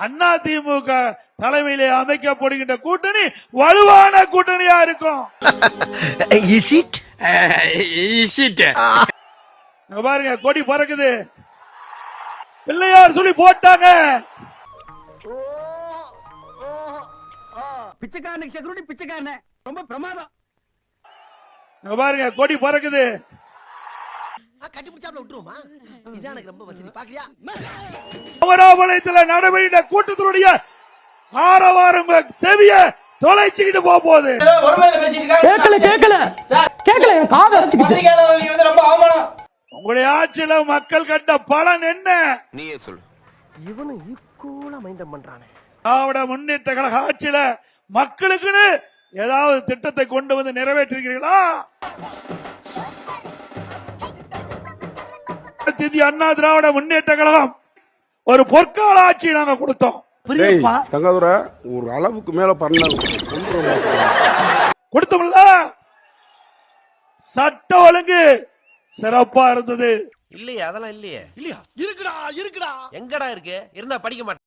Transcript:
அதிமுக தலைமையிலே அமைக்கப்படுகின்ற கூட்டணி வலுவான கூட்டணியா இருக்கும். பாருங்க, கொடி பறக்குது. பிள்ளையார் சொல்லி போட்டாங்க. பிச்சைக்காரனுக்கு செக்யூரிட்டி பிச்சைக்காரன ரொம்ப பிரமாதம். பாருங்க, கொடி பறக்குது. அமராவதியில் நடைபெற்ற கூட்டத்தினுடைய ஆரவாரம் செவிய தொலைச்சிக்கிட்டு போகுது. உங்களுடைய ஆட்சியில மக்கள் கண்ட பலன் என்ன? நீயே சொல்லு. இவனு ஈக்குவலா மைண்டம் பண்றானே. திராவிட முன்னேற்ற கழக ஆட்சியில மக்களுக்குன்னு ஏதாவது திட்டத்தை கொண்டு வந்து நிறைவேற்றுகிறீர்களா? அண்ணா திராவிட முன்னேற்ற கழகம் ஒரு பொற்கால ஆட்சி நாங்க கொடுத்தோம். தங்கதுரை ஒரு அளவுக்கு மேல கொடுத்தோம்ல. சட்ட ஒழுங்கு சிறப்பா இருந்தது இல்லையா? அதெல்லாம் இல்லையே. இல்லையா? இருக்குடா இருக்குடா. எங்கடா இருக்கு? இருந்தா படிக்க மாட்டேன்.